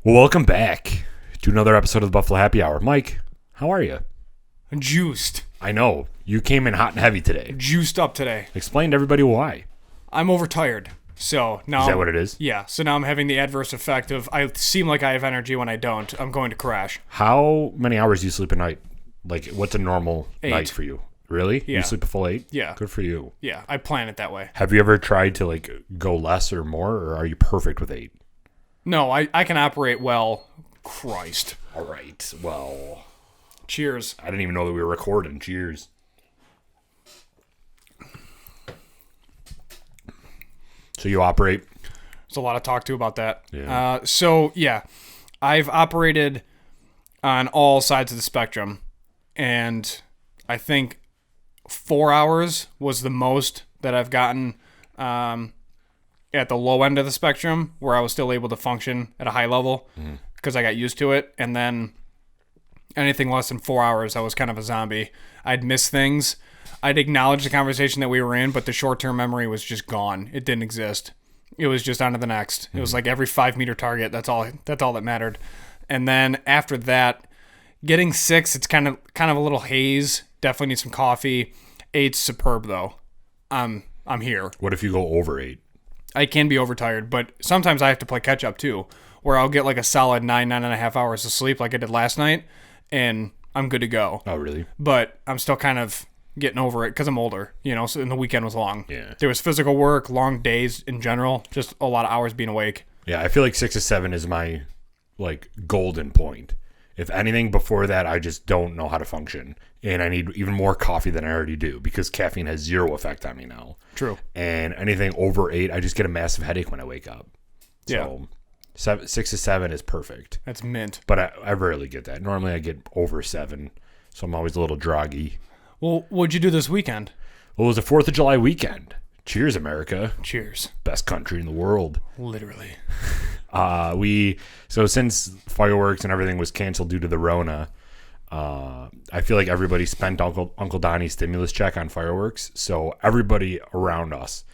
Well, welcome back to another episode of the Buffalo Happy Hour. Mike, how are you? Juiced. I know. You came in hot and heavy today. Juiced up today. Explain to everybody why. I'm overtired. So now. Is that what it is? Yeah. So now I'm having the adverse effect of I seem like I have energy when I don't. I'm going to crash. How many hours do you sleep a night? Like, what's a normal 8. night for you? Really? Yeah. You sleep a full 8? Yeah. Good for you. Yeah. I plan it that way. Have you ever tried to, like, go less or more, or are you perfect with 8? No, I can operate well. Christ. All right. Well, Cheers. I didn't even know that we were recording. Cheers. So you operate? There's a lot to talk to about that. Yeah. I've operated on all sides of the spectrum, and I think 4 hours was the most that I've gotten at the low end of the spectrum, where I was still able to function at a high level because I got used to it. And then anything less than 4 hours, I was kind of a zombie. I'd miss things. I'd acknowledge the conversation that we were in, but the short-term memory was just gone. It didn't exist. It was just on to the next. It was like every 5-meter target. That's all that mattered. And then after that, getting 6, it's kind of a little haze. Definitely need some coffee. 8's superb though. I'm here. What if you go over 8? I can be overtired, but sometimes I have to play catch up too, where I'll get like a solid 9.5 hours of sleep like I did last night, and I'm good to go. Oh, really? But I'm still kind of getting over it because I'm older, so and the weekend was long. Yeah. There was physical work, long days in general, just a lot of hours being awake. Yeah, I feel like 6 to 7 is my, like, golden point. If anything before that, I just don't know how to function. And I need even more coffee than I already do because caffeine has zero effect on me now. True. And anything over 8, I just get a massive headache when I wake up. So 6 to 7 is perfect. That's mint. But I rarely get that. Normally I get over 7. So I'm always a little droggy. Well, what'd you do this weekend? Well, it was the 4th of July weekend. Cheers, America. Cheers. Best country in the world. Literally. So since fireworks and everything was canceled due to the Rona, I feel like everybody spent Uncle Donnie's stimulus check on fireworks. So everybody around us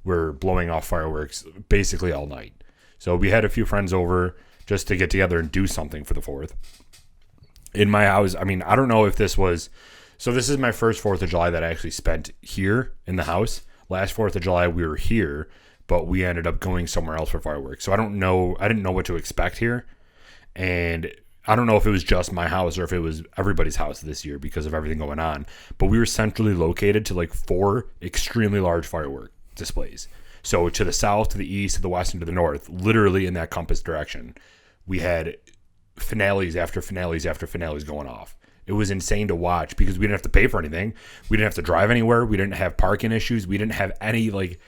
were blowing off fireworks basically all night. So we had a few friends over just to get together and do something for the 4th. In my house, I mean, I don't know if this was... So this is my first 4th of July that I actually spent here in the house. Last 4th of July, we were here, but we ended up going somewhere else for fireworks. So I didn't know what to expect here. And I don't know if it was just my house or if it was everybody's house this year because of everything going on. But we were centrally located to like 4 extremely large firework displays. So to the south, to the east, to the west, and to the north, literally in that compass direction, we had finales after finales after finales going off. It was insane to watch because we didn't have to pay for anything. We didn't have to drive anywhere. We didn't have parking issues. We didn't have any like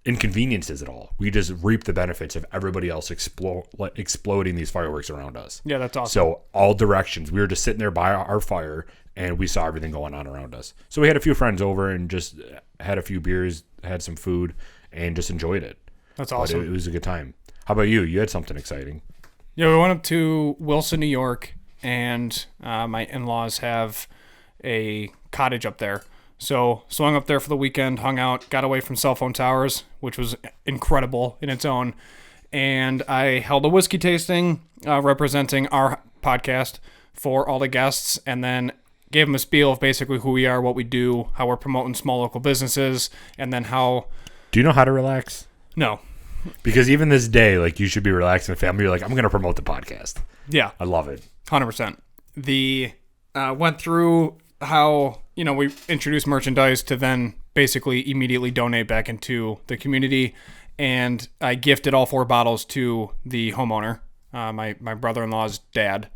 inconveniences at all. We just reaped the benefits of everybody else exploding these fireworks around us. Yeah, that's awesome. So all directions. We were just sitting there by our fire and we saw everything going on around us. So we had a few friends over and just had a few beers, had some food, and just enjoyed it. That's awesome. But it was a good time. How about you? You had something exciting. Yeah, we went up to Wilson, New York, and my in-laws have a cottage up there. So swung up there for the weekend, hung out, got away from cell phone towers, which was incredible in its own. And I held a whiskey tasting representing our podcast for all the guests, and then gave them a spiel of basically who we are, what we do, how we're promoting small local businesses, and then how... Do you know how to relax? No. Because even this day, like, you should be relaxing with family. You're like, I'm going to promote the podcast. Yeah. I love it. 100%. Went through how, we introduced merchandise to then basically immediately donate back into the community. And I gifted all 4 bottles to the homeowner, my brother-in-law's dad,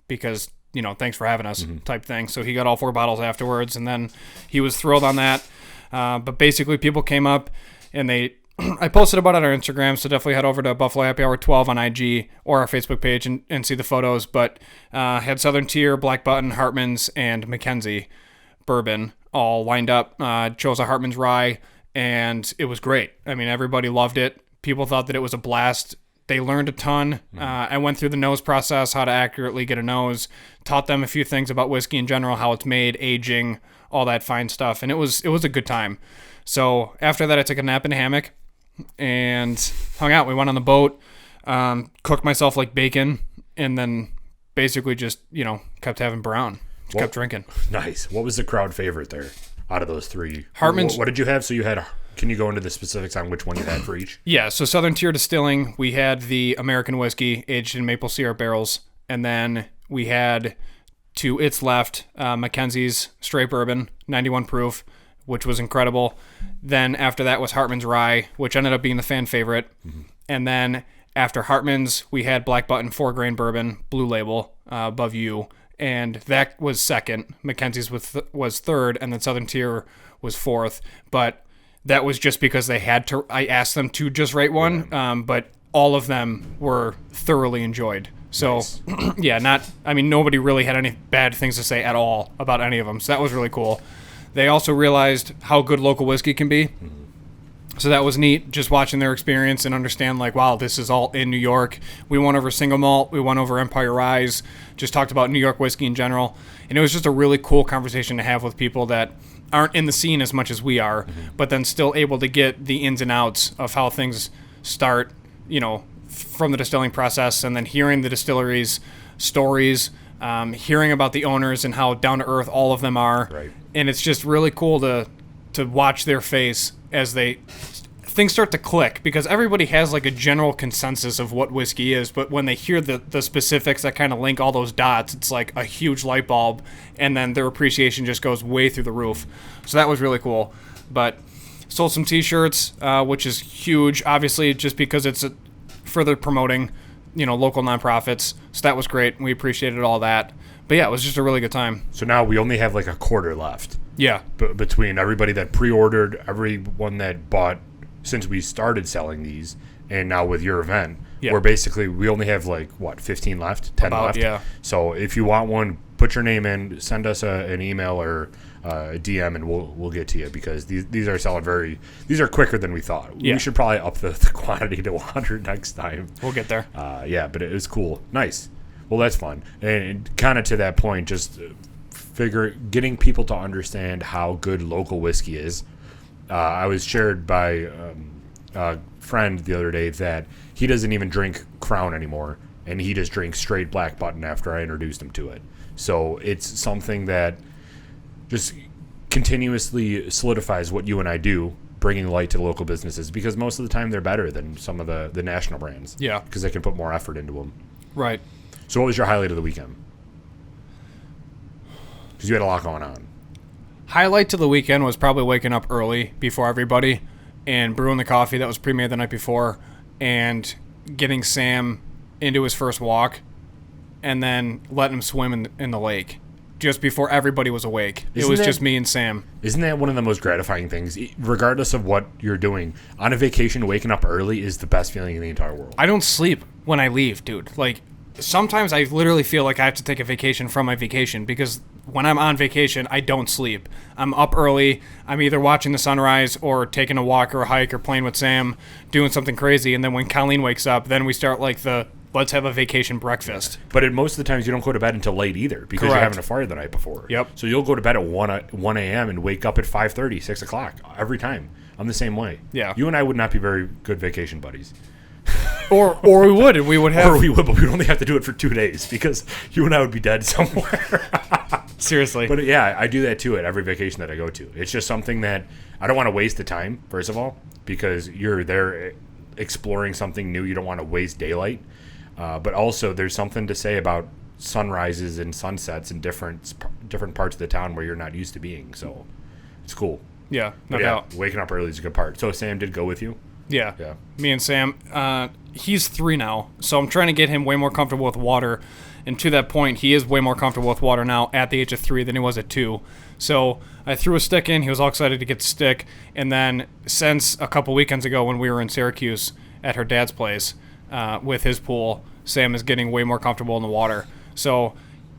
because, thanks for having us type thing. So he got all 4 bottles afterwards, and then he was thrilled on that. But basically people came up and I posted about it on our Instagram, so definitely head over to Buffalo Happy Hour 12 on IG or our Facebook page and see the photos. But had Southern Tier, Black Button, Hartman's, and Mackenzie bourbon all lined up. Chose a Hartman's rye, and it was great. I mean, everybody loved it. People thought that it was a blast. They learned a ton. I went through the nose process, how to accurately get a nose, taught them a few things about whiskey in general, how it's made, aging, all that fine stuff, and it was a good time. So after that, I took a nap in a hammock and hung out. We went on the boat. cooked myself like bacon, and then basically just, kept having brown. Just kept drinking. Nice. What was the crowd favorite there out of those three? Hartman's. What did you have? So you had, can you go into the specifics on which one you had for each? Yeah, so Southern Tier Distilling, we had the American whiskey aged in maple syrup barrels, and then we had, to its left, Mackenzie's straight bourbon, 91 proof, which was incredible. Then after that was Hartman's Rye, which ended up being the fan favorite. Mm-hmm. And then after Hartman's, we had Black Button 4-grain bourbon, blue label, above you, and that was second. Mackenzie's was third, and then Southern Tier was fourth. But that was just because they had to. I asked them to just rate one, but all of them were thoroughly enjoyed. So, nice. Nobody really had any bad things to say at all about any of them. So that was really cool. They also realized how good local whiskey can be. Mm-hmm. So that was neat, just watching their experience and understand, like, wow, this is all in New York. We went over Single Malt. We went over Empire Rise. Just talked about New York whiskey in general. And it was just a really cool conversation to have with people that aren't in the scene as much as we are, but then still able to get the ins and outs of how things start, from the distilling process, and then hearing the distilleries' stories, hearing about the owners and how down to earth all of them are. Right. And it's just really cool to watch their face as things start to click, because everybody has like a general consensus of what whiskey is, but when they hear the specifics that kind of link all those dots, it's like a huge light bulb, and then their appreciation just goes way through the roof. So that was really cool. But sold some t-shirts, which is huge, obviously, just because it's further promoting, local nonprofits. So that was great. We appreciated all that. But yeah, it was just a really good time. So now we only have like a quarter left. Yeah. Between everybody that pre-ordered, everyone that bought since we started selling these, and now with your event, we only have 15 left, 10 left. Yeah. So if you want one, put your name in, send us an email or a DM, and we'll get to you, because these are selling these are quicker than we thought. Yeah. We should probably up the quantity to 100 next time. We'll get there. But it was cool. Nice. Well, that's fun. And kind of to that point, just getting people to understand how good local whiskey is. I was shared by a friend the other day that he doesn't even drink Crown anymore, and he just drinks straight Black Button after I introduced him to it. So it's something that just continuously solidifies what you and I do, bringing light to local businesses, because most of the time they're better than some of the national brands. Yeah. Because they can put more effort into them. Right. So what was your highlight of the weekend? Because you had a lot going on. Highlight to the weekend was probably waking up early before everybody and brewing the coffee that was pre-made the night before, and getting Sam into his first walk, and then letting him swim in the lake just before everybody was awake. It was just me and Sam. Isn't that one of the most gratifying things? Regardless of what you're doing, on a vacation, waking up early is the best feeling in the entire world. I don't sleep when I leave, dude. Like, sometimes I literally feel like I have to take a vacation from my vacation, because when I'm on vacation, I don't sleep. I'm up early. I'm either watching the sunrise or taking a walk or a hike or playing with Sam, doing something crazy. And then when Colleen wakes up, then we start like let's have a vacation breakfast. But most of the times you don't go to bed until late either, because Correct. You're having a fire the night before. Yep. So you'll go to bed at 1 a.m. and wake up at 5:30, 6 o'clock every time. I'm the same way. Yeah. You and I would not be very good vacation buddies. Or we would, and we would have. Or we would, but we'd only have to do it for 2 days, because you and I would be dead somewhere. Seriously. But yeah, I do that too at every vacation that I go to. It's just something that I don't want to waste the time, first of all, because you're there exploring something new. You don't want to waste daylight. But also, there's something to say about sunrises and sunsets in different parts of the town where you're not used to being. So it's cool. Yeah, no doubt. Waking up early is a good part. So Sam did go with you? Yeah. Me and Sam. He's 3 now, so I'm trying to get him way more comfortable with water. And to that point, he is way more comfortable with water now at the age of 3 than he was at 2. So I threw a stick in. He was all excited to get the stick. And then since a couple weekends ago when we were in Syracuse at her dad's place with his pool, Sam is getting way more comfortable in the water. So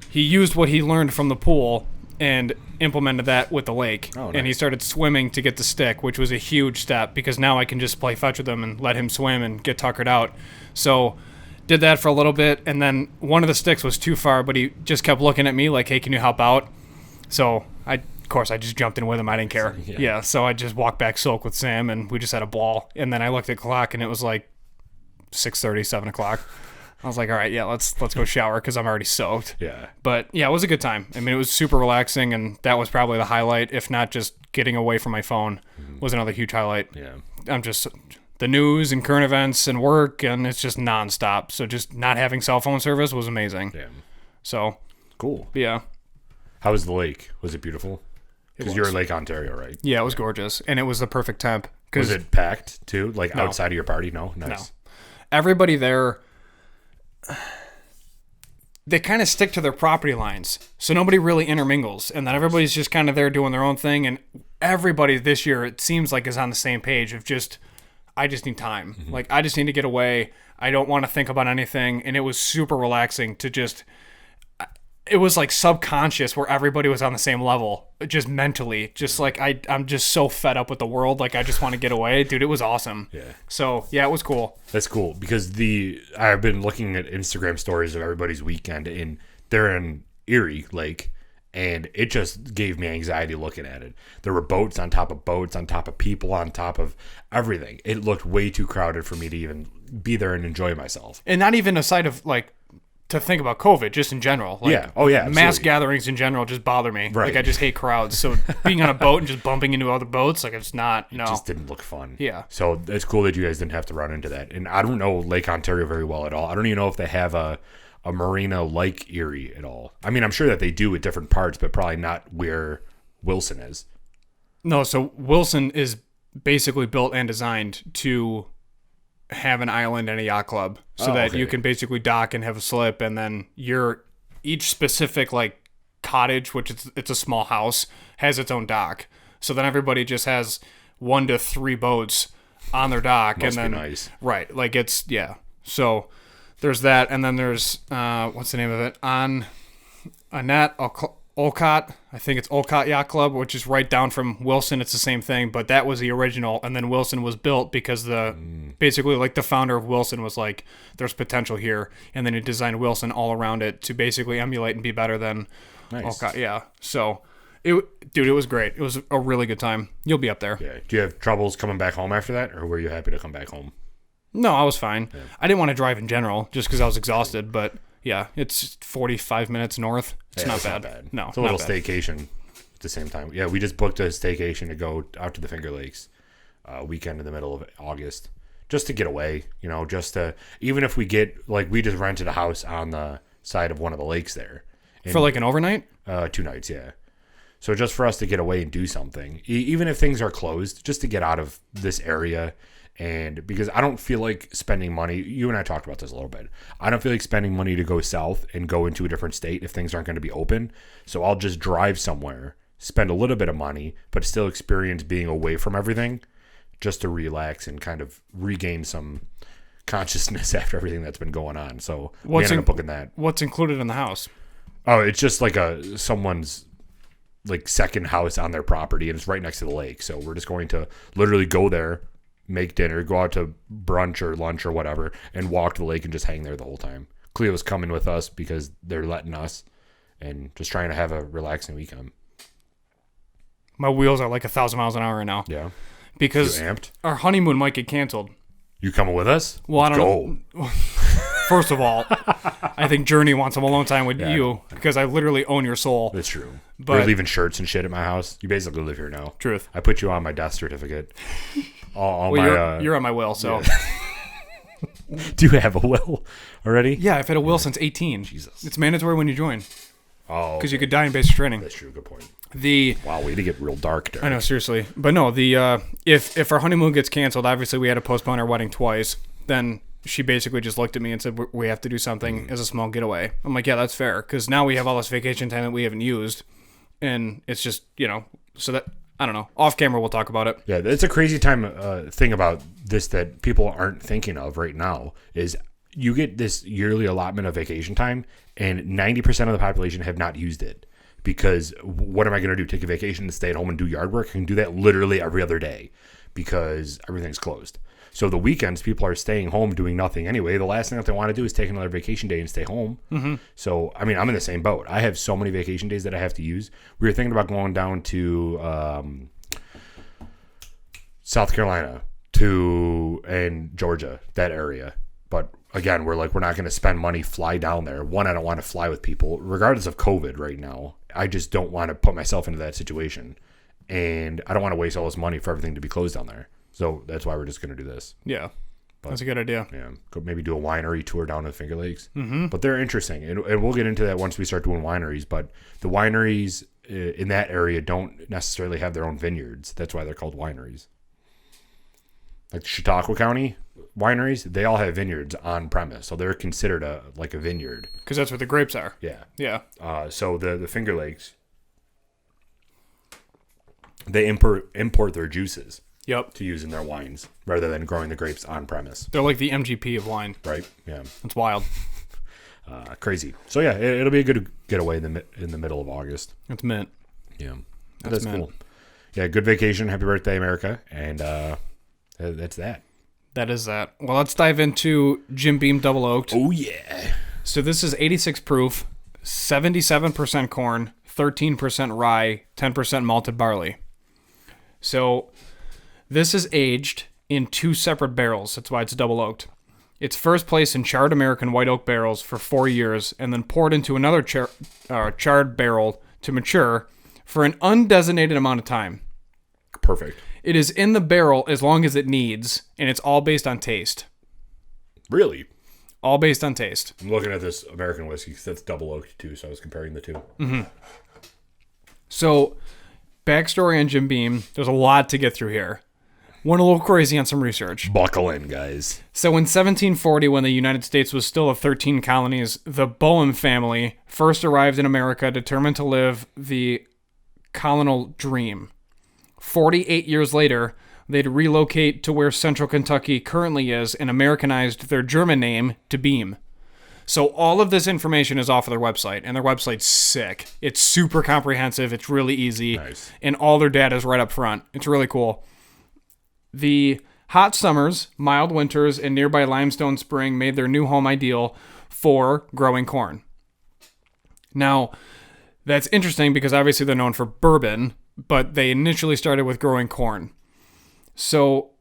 he used what he learned from the pool and implemented that with the lake. Oh, nice. And he started swimming to get the stick, which was a huge step, because now I can just play fetch with him and let him swim and get tuckered out. So did that for a little bit, and then one of the sticks was too far, but he just kept looking at me like, hey, can you help out? So of course I just jumped in with him. I didn't care. So I just walked back soak with Sam, and we just had a ball. And then I looked at the clock, and it was like 6:30, 7 o'clock. I was like, all right, yeah, let's go shower because I'm already soaked. Yeah. But yeah, it was a good time. I mean, it was super relaxing, and that was probably the highlight, if not just getting away from my phone was another huge highlight. Yeah. I'm just the news and current events and work, and it's just nonstop. So just not having cell phone service was amazing. Yeah. So Cool. yeah, How was the lake? Was it beautiful? Because you're in Lake Ontario, right? yeah, it was gorgeous, and it was the perfect temp. Was Because it packed too? Like outside of your party? No? Nice. No. Everybody there, they kind of stick to their property lines. So nobody really intermingles. And then everybody's just kind of there doing their own thing. And everybody this year, it seems like, is on the same page of just, I just need time. Like, I just need to get away. I don't want to think about anything. And it was super relaxing to just, it was like subconscious where everybody was on the same level, just mentally. Just like, I'm just so fed up with the world. Like, I just want to get away. Dude, it was awesome. Yeah. So, yeah, it was cool. That's cool because I've been looking at Instagram stories of everybody's weekend, and they're in Erie Lake, and it just gave me anxiety looking at it. There were boats on top of people, on top of everything. It looked way too crowded for me to even be there and enjoy myself. And not even aside of like to think about COVID, just in general. Like, Yeah. Oh, yeah, Mass absolutely. gatherings in general just bother me. Right. Like, I just hate crowds. So being on a boat and just bumping into other boats, like, it's not, no. Just didn't look fun. Yeah. So it's cool that you guys didn't have to run into that. And I don't know Lake Ontario very well at all. I don't even know if they have a marina like Erie at all. I mean, I'm sure that they do at different parts, but probably not where Wilson is. No, so Wilson is basically built and designed to have an island and a yacht club so that okay. you can basically dock and have a slip, and then each specific like cottage, which it's a small house, has its own dock. So then everybody just has 1 to 3 boats on their dock. Must and then be nice. Right. Like it's, yeah. So there's that. And then there's, what's the name of it? On Annette Olcott. I think it's Olcott Yacht Club, which is right down from Wilson. It's the same thing, but that was the original. And then Wilson was built because basically like the founder of Wilson was like, there's potential here. And then he designed Wilson all around it to basically emulate and be better than Nice. Olcott. Yeah. So it was great. It was a really good time. You'll be up there. Yeah. Do you have troubles coming back home after that, or were you happy to come back home? No, I was fine. Yeah. I didn't want to drive in general just because I was exhausted, but yeah, it's 45 minutes north. It's not bad. No, it's a little not bad. staycation at the same time. Yeah, we just booked a staycation to go out to the Finger Lakes weekend in the middle of August just to get away, just to, even if we get, like, we just rented a house on the side of one of the lakes there. For like an overnight? 2 nights, yeah. So just for us to get away and do something, even if things are closed, just to get out of this area. And because I don't feel like spending money, you and I talked about this a little bit. I don't feel like spending money to go south and go into a different state if things aren't going to be open. So I'll just drive somewhere, spend a little bit of money, but still experience being away from everything just to relax and kind of regain some consciousness after everything that's been going on. So we ended up booking that. What's included in the house? Oh, it's just like someone's like second house on their property, and it's right next to the lake. So we're just going to literally go there, make dinner, go out to brunch or lunch or whatever, and walk to the lake and just hang there the whole time. Cleo's coming with us because they're letting us, and just trying to have a relaxing weekend. My wheels are like 1,000 miles an hour right now. Yeah. Because You amped? our honeymoon might get canceled. You coming with us? Well, Let's I don't know. First of all, I think Journey wants some alone time with you because I literally own your soul. That's true. But- We're leaving shirts and shit at my house. You basically live here now. Truth. I put you on my death certificate. All Well, my, you're on my will, so. Do you have a will already? Yeah, I've had a will since 18. Jesus. It's mandatory when you join Oh, because you could die in basic training. that's true. Good point. Wow, way to get real dark there. I know, seriously. But no, if our honeymoon gets canceled, obviously we had to postpone our wedding twice. Then she basically just looked at me and said, we have to do something as a small getaway. I'm like, yeah, that's fair. Because now we have all this vacation time that we haven't used. And it's just, so that, I don't know. Off camera, we'll talk about it. Yeah, it's a crazy thing about this that people aren't thinking of right now is you get this yearly allotment of vacation time, and 90% of the population have not used it. Because what am I going to do? Take a vacation and stay at home and do yard work? I can do that literally every other day because everything's closed. So the weekends, people are staying home doing nothing anyway. The last thing that they want to do is take another vacation day and stay home. Mm-hmm. So, I mean, I'm in the same boat. I have so many vacation days that I have to use. We were thinking about going down to South Carolina and Georgia, that area. But again, we're not going to spend money, fly down there. One, I don't want to fly with people, regardless of COVID right now. I just don't want to put myself into that situation. And I don't want to waste all this money for everything to be closed down there. So that's why we're just going to do this. Yeah. That's a good idea. Yeah. Go maybe do a winery tour down to the Finger Lakes. Mm-hmm. But they're interesting. And we'll get into that once we start doing wineries. But the wineries in that area don't necessarily have their own vineyards. That's why they're called wineries. Like Chautauqua County wineries, they all have vineyards on premise. So they're considered a vineyard. Because that's where the grapes are. Yeah. Yeah. So the Finger Lakes, they import their juices. Yep. To use in their wines rather than growing the grapes on premise. They're like the MGP of wine. Right. Yeah. It's wild. Crazy. So yeah, it'll be a good getaway in the middle of August. It's mint. Yeah. That's cool. Yeah. Good vacation. Happy birthday, America. And that's that. That is that. Well, let's dive into Jim Beam Double Oaked. Oh yeah. So this is 86 proof, 77% corn, 13% rye, 10% malted barley. So this is aged in 2 separate barrels. That's why it's double oaked. It's first placed in charred American white oak barrels for 4 years and then poured into another charred barrel to mature for an undesignated amount of time. Perfect. It is in the barrel as long as it needs, and it's all based on taste. Really? All based on taste. I'm looking at this American whiskey because that's double oaked too, so I was comparing the two. Mm-hmm. So, backstory on Jim Beam. There's a lot to get through here. Went a little crazy on some research. Buckle in, guys. So in 1740, when the United States was still of 13 colonies, the Boehm family first arrived in America determined to live the colonial dream. 48 years later, they'd relocate to where central Kentucky currently is and Americanized their German name to Beam. So all of this information is off of their website, and their website's sick. It's super comprehensive. It's really easy. Nice. And all their data is right up front. It's really cool. The hot summers, mild winters, and nearby limestone spring made their new home ideal for growing corn. Now, that's interesting because obviously they're known for bourbon, but they initially started with growing corn. So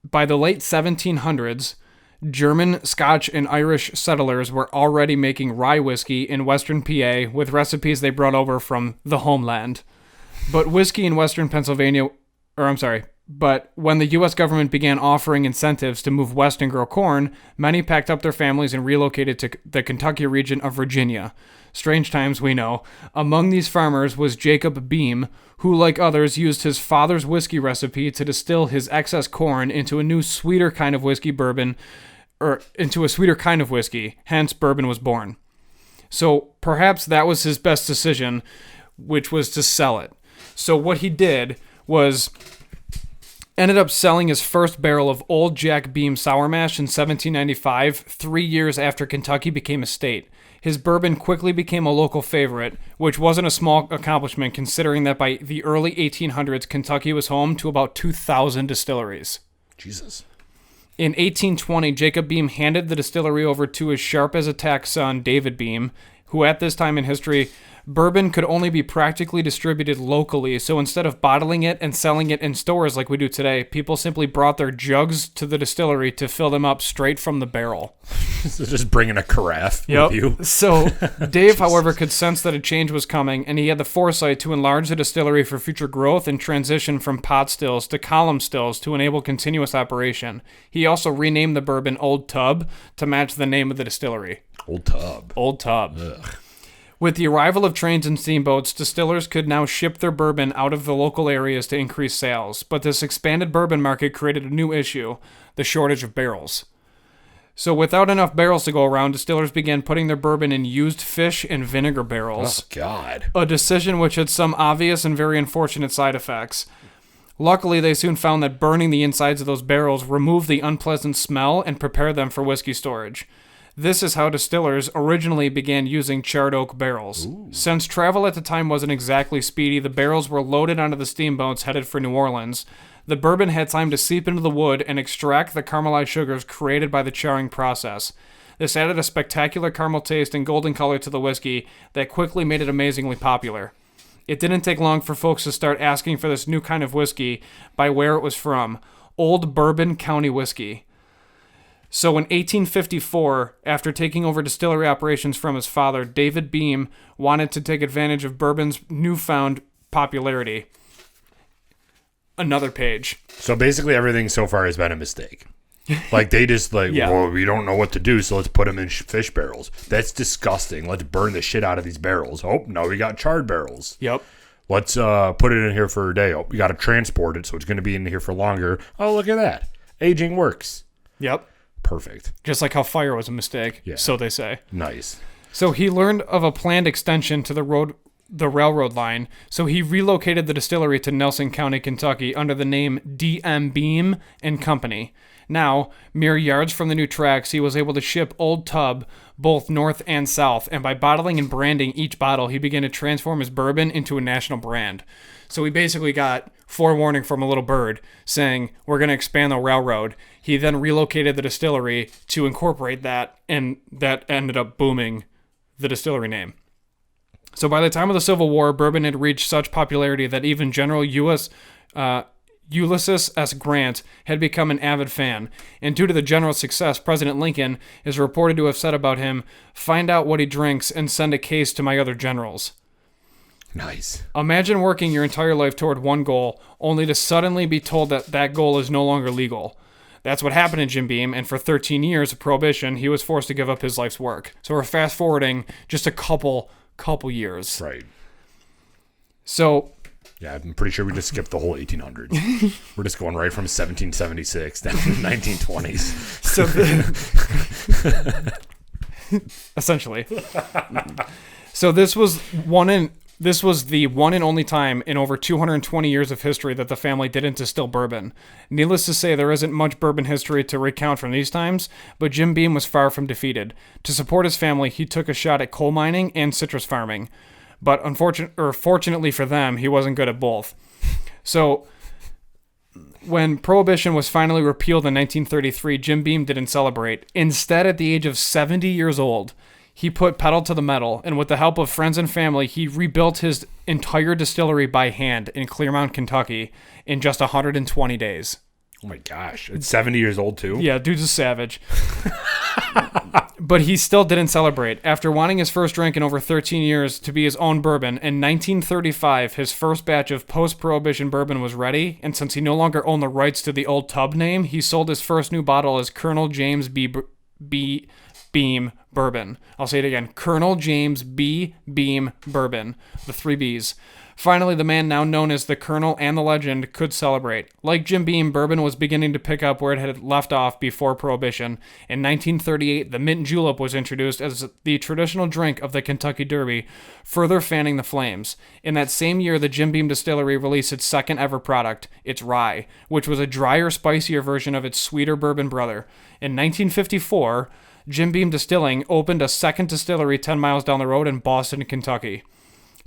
by the late 1700s, German, Scotch, and Irish settlers were already making rye whiskey in western PA with recipes they brought over from the homeland. But whiskey in western Pennsylvania, but when the U.S. government began offering incentives to move west and grow corn, many packed up their families and relocated to the Kentucky region of Virginia. Strange times, we know. Among these farmers was Jacob Beam, who, like others, used his father's whiskey recipe to distill his excess corn into a new, sweeter kind of whiskey, hence bourbon was born. So perhaps that was his best decision, which was to sell it. So what he did was ended up selling his first barrel of Old Jack Beam Sour Mash in 1795, 3 years after Kentucky became a state. His bourbon quickly became a local favorite, which wasn't a small accomplishment considering that by the early 1800s, Kentucky was home to about 2,000 distilleries. Jesus. In 1820, Jacob Beam handed the distillery over to his sharp-as-a-tack son, David Beam, who at this time in history, bourbon could only be practically distributed locally, so instead of bottling it and selling it in stores like we do today, people simply brought their jugs to the distillery to fill them up straight from the barrel. So just bringing a carafe with you. So Dave, however, could sense that a change was coming, and he had the foresight to enlarge the distillery for future growth and transition from pot stills to column stills to enable continuous operation. He also renamed the bourbon Old Tub to match the name of the distillery. Old Tub. Old Tub. Ugh. With the arrival of trains and steamboats, distillers could now ship their bourbon out of the local areas to increase sales. But this expanded bourbon market created a new issue, the shortage of barrels. So without enough barrels to go around, distillers began putting their bourbon in used fish and vinegar barrels. Oh, God. A decision which had some obvious and very unfortunate side effects. Luckily, they soon found that burning the insides of those barrels removed the unpleasant smell and prepared them for whiskey storage. This is how distillers originally began using charred oak barrels. Ooh. Since travel at the time wasn't exactly speedy, the barrels were loaded onto the steamboats headed for New Orleans. The bourbon had time to seep into the wood and extract the caramelized sugars created by the charring process. This added a spectacular caramel taste and golden color to the whiskey that quickly made it amazingly popular. It didn't take long for folks to start asking for this new kind of whiskey by where it was from, Old Bourbon County whiskey. So in 1854, after taking over distillery operations from his father, David Beam wanted to take advantage of bourbon's newfound popularity. Another page. So basically everything so far has been a mistake. Like they just Yeah. well, we don't know what to do, so let's put them in fish barrels. That's disgusting. Let's burn the shit out of these barrels. Oh, now we got charred barrels. Yep. Let's put it in here for a day. Oh, we got to transport it, so it's going to be in here for longer. Oh, look at that. Aging works. Yep. Perfect. Just like how fire was a mistake, Yeah. so they say. Nice. So he learned of a planned extension to the railroad line, so he relocated the distillery to Nelson County, Kentucky under the name D.M. Beam and Company. Now, mere yards from the new tracks, he was able to ship Old Tub both north and south, and by bottling and branding each bottle, he began to transform his bourbon into a national brand. So he basically got forewarning from a little bird saying, we're going to expand the railroad. He then relocated the distillery to incorporate that, and that ended up booming the distillery name. So by the time of the Civil War, bourbon had reached such popularity that even General Ulysses S. Grant had become an avid fan, and due to the general success, President Lincoln is reported to have said about him, "Find out what he drinks and send a case to my other generals." Nice. Imagine working your entire life toward one goal, only to suddenly be told that that goal is no longer legal. That's what happened to Jim Beam, and for 13 years of Prohibition, he was forced to give up his life's work. So we're fast forwarding just a couple years. Right. So Yeah, I'm pretty sure we just skipped the whole 1800s. We're just going right from 1776 down to the 1920s. So essentially. So this was the one and only time in over 220 years of history that the family didn't distill bourbon. Needless to say, there isn't much bourbon history to recount from these times, but Jim Beam was far from defeated. To support his family, he took a shot at coal mining and citrus farming. But fortunately for them, he wasn't good at both. So when Prohibition was finally repealed in 1933, Jim Beam didn't celebrate. Instead, at the age of 70 years old, he put pedal to the metal, and with the help of friends and family, he rebuilt his entire distillery by hand in Clearmount, Kentucky, in just 120 days. Oh my gosh. It's 70 years old too? Yeah, dude's a savage. But he still didn't celebrate. After wanting his first drink in over 13 years to be his own bourbon, in 1935, his first batch of post-Prohibition bourbon was ready, and since he no longer owned the rights to the Old Tub name, he sold his first new bottle as Colonel James B. Beam Bourbon. I'll say it again. Colonel James B. Beam Bourbon. The 3 Bs. Finally, the man now known as the Colonel and the Legend could celebrate. Like Jim Beam, bourbon was beginning to pick up where it had left off before Prohibition. In 1938, the mint julep was introduced as the traditional drink of the Kentucky Derby, further fanning the flames. In that same year, the Jim Beam Distillery released its second ever product, its rye, which was a drier, spicier version of its sweeter bourbon brother. In 1954, Jim Beam Distilling opened a second distillery 10 miles down the road in Boston, Kentucky,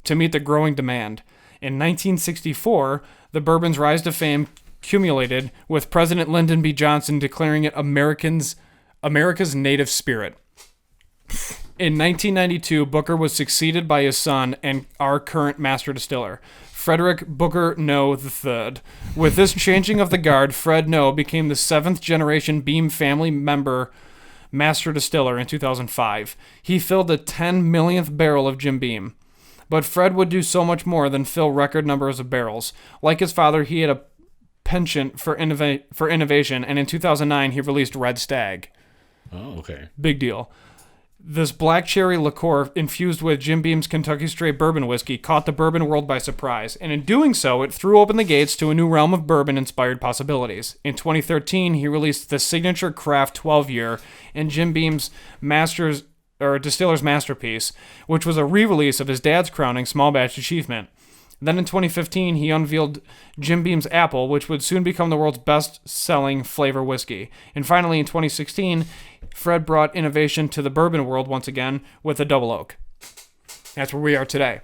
to meet the growing demand. In 1964, the bourbon's rise to fame culminated with President Lyndon B. Johnson declaring it America's native spirit. In 1992, Booker was succeeded by his son and our current master distiller, Frederick Booker Noe III. With this changing of the guard, Fred Noe became the 7th generation Beam family member master distiller in 2005. He filled the 10 millionth barrel of Jim Beam. But Fred would do so much more than fill record numbers of barrels. Like his father, he had a penchant for innovation, and in 2009, he released Red Stag. Oh, okay. Big deal. This black cherry liqueur infused with Jim Beam's Kentucky Straight bourbon whiskey caught the bourbon world by surprise, and in doing so, it threw open the gates to a new realm of bourbon-inspired possibilities. In 2013, he released the signature craft 12-year and Jim Beam's distiller's masterpiece, which was a re-release of his dad's crowning small batch achievement. Then in 2015, he unveiled Jim Beam's Apple, which would soon become the world's best-selling flavor whiskey. And finally, in 2016, Fred brought innovation to the bourbon world once again with a double oak. That's where we are today.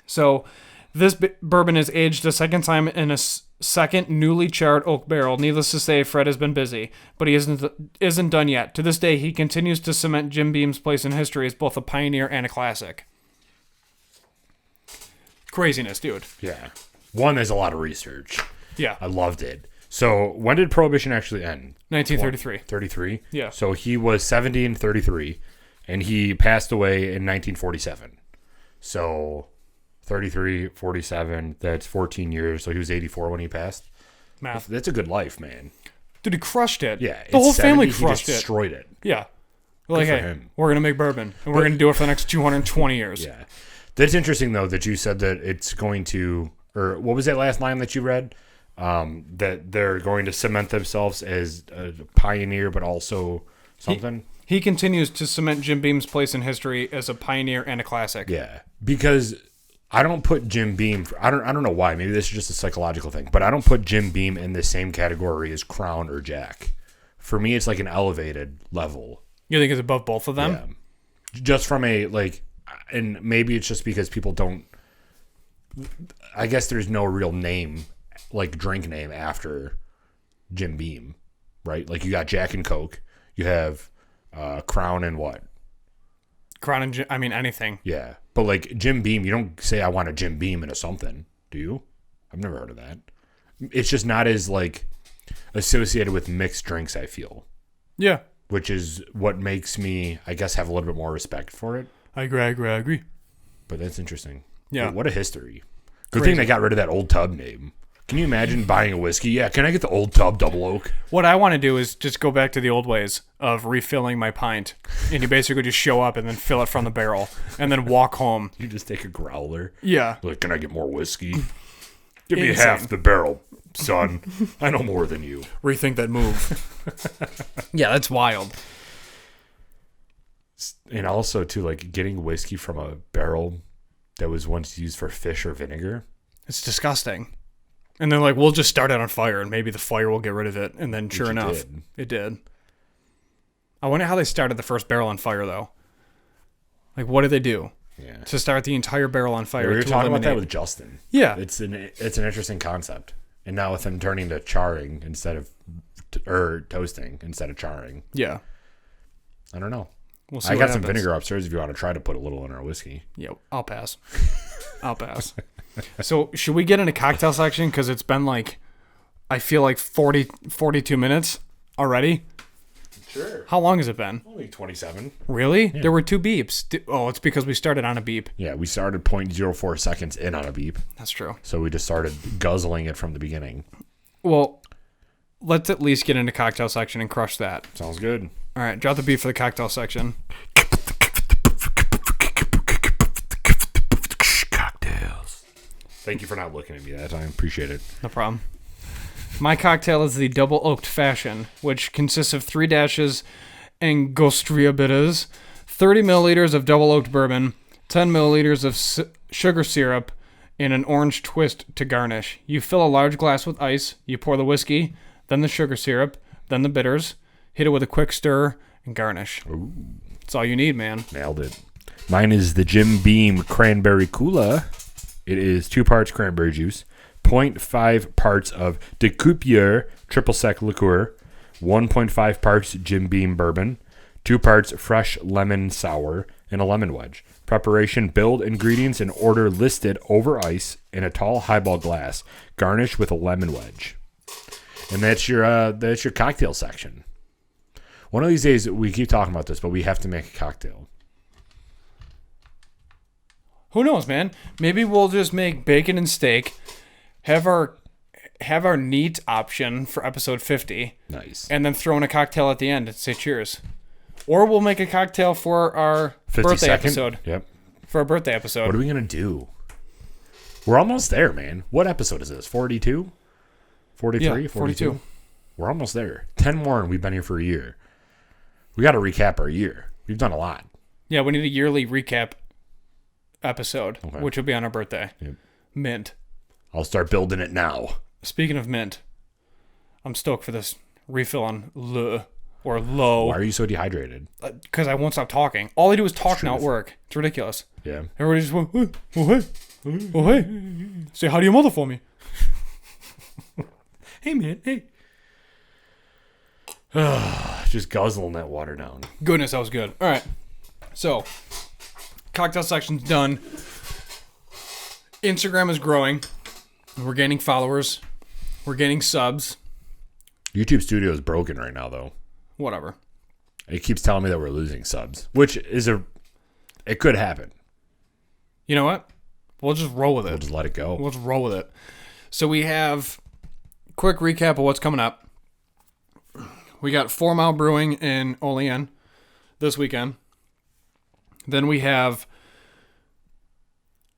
So this bourbon is aged a second time in a second newly charred oak barrel. Needless to say, Fred has been busy, but he isn't done yet. To this day, he continues to cement Jim Beam's place in history as both a pioneer and a classic. Craziness, dude. Yeah. One, there's a lot of research. Yeah. I loved it. So when did Prohibition actually end? 1933. 33? Yeah. So he was 70 and 33, and he passed away in 1947. So 33, 47, that's 14 years. So he was 84 when he passed. Math. That's a good life, man. Dude, he crushed it. Yeah. The whole it's family 70, he crushed just it. destroyed it. Yeah. We're like, for hey, him. we're going to make bourbon, and we're going to do it for the next 220 years. Yeah. That's interesting, though, that you said that it's going to, or what was that last line that you read? That they're going to cement themselves as a pioneer, but also something. He continues to cement Jim Beam's place in history as a pioneer and a classic. Yeah, because I don't put Jim Beam. I don't know why. Maybe this is just a psychological thing, but I don't put Jim Beam in the same category as Crown or Jack. For me, it's like an elevated level. You think it's above both of them? Yeah. Just from a like, and maybe it's just because people don't. I guess there's no real name, like drink name after Jim Beam, right? Like you got Jack and Coke, you have Crown and what? Crown and Jim, I mean anything. Yeah, but like Jim Beam, you don't say I want a Jim Beam into something, do you? I've never heard of that. It's just not as like associated with mixed drinks, I feel. Yeah. Which is what makes me, I guess, have a little bit more respect for it. I agree. But that's interesting. Yeah. What a history. Good Crazy. thing they got rid of that Old Tub name. Can you imagine buying a whiskey? Yeah, can I get the Old Tub Double Oak? What I want to do is just go back to the old ways of refilling my pint. And you basically just show up and then fill it from the barrel and then walk home. You just take a growler. Yeah. Like, can I get more whiskey? Give me Insane. half the barrel, son. I know more than you. Rethink that move. Yeah, that's wild. And also, too, like getting whiskey from a barrel that was once used for fish or vinegar. It's disgusting. And they're like, we'll just start it on fire and maybe the fire will get rid of it. And then sure it enough, did. it did. I wonder how they started the first barrel on fire, though. Like, what did they do Yeah. to start the entire barrel on fire? We were to talking about that eliminate- with Justin. Yeah. It's an interesting concept. And now with them turning to charring instead of, or toasting instead of charring. Yeah. I don't know. We'll see I what got some happens. vinegar upstairs if you want to try to put a little in our whiskey. Yeah, I'll pass. So should we get in a cocktail section? Because it's been like, I feel like 42 minutes already. Sure. How long has it been? Only 27. Really? There were 2 beeps. Oh, it's because we started on a beep. Yeah, we started 0.04 seconds in on a beep. That's true. So we just started guzzling it from the beginning. Well, let's at least get into cocktail section and crush that. Sounds good. All right, drop the beat for the cocktail section. Cocktails. Thank you for not looking at me that time. Appreciate it. No problem. My cocktail is the double oaked fashion, which consists of 3 dashes Angostura bitters, 30 milliliters of double oaked bourbon, 10 milliliters of sugar syrup, and an orange twist to garnish. You fill a large glass with ice, you pour the whiskey, then the sugar syrup, then the bitters, hit it with a quick stir, and garnish. Ooh. That's all you need, man. Nailed it. Mine is the Jim Beam Cranberry Cola. It is 2 parts cranberry juice, 0.5 parts of de Coupier triple sec liqueur, 1.5 parts Jim Beam bourbon, 2 parts fresh lemon sour, and a lemon wedge. Preparation: build ingredients in order listed over ice in a tall highball glass. Garnish with a lemon wedge. And that's your cocktail section. One of these days, we keep talking about this, but we have to make a cocktail. Who knows, man? Maybe we'll just make bacon and steak, have our neat option for episode 50, Nice. and then throw in a cocktail at the end and say cheers. Or we'll make a cocktail for our 50 birthday second? episode. Yep. For our birthday episode. What are we going to do? We're almost there, man. What episode is this? 42? 43? Yeah, 42? We're almost there. 10 more and we've been here for a year. We got to recap our year. We've done a lot. Yeah, we need a yearly recap episode, Okay. which will be on our birthday. Yep. Mint. I'll start building it now. Speaking of mint, I'm stoked for this refill on Le or Low. Why are you so dehydrated? Because I won't stop talking. All I do is talk now at truth. work. It's ridiculous. Yeah. Everybody just went, hey, oh, hey, oh, hey. Say hi to your mother for me. Hey, man. Hey. Just guzzling that water down. Goodness, that was good. All right. So, cocktail section's done. Instagram is growing. We're gaining followers. We're gaining subs. YouTube Studio is broken right now, though. Whatever. It keeps telling me that we're losing subs, which is it could happen. You know what? We'll just roll with it. We'll just let it go. We'll just roll with it. So we have quick recap of what's coming up. We got 4 Mile Brewing in Olean this weekend. Then we have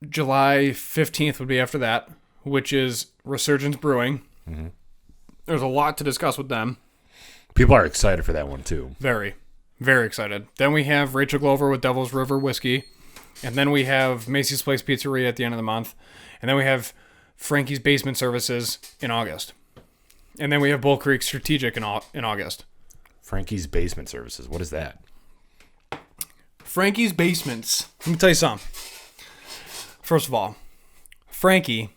July 15th would be after that, which is Resurgence Brewing. Mm-hmm. There's a lot to discuss with them. People are excited for that one, too. Very, very excited. Then we have Rachel Glover with Devil's River Whiskey. And then we have Macy's Place Pizzeria at the end of the month. And then we have Frankie's Basement Services in August. And then we have Bull Creek Strategic in August. Frankie's Basement Services. What is that? Frankie's Basements. Let me tell you something. First of all, Frankie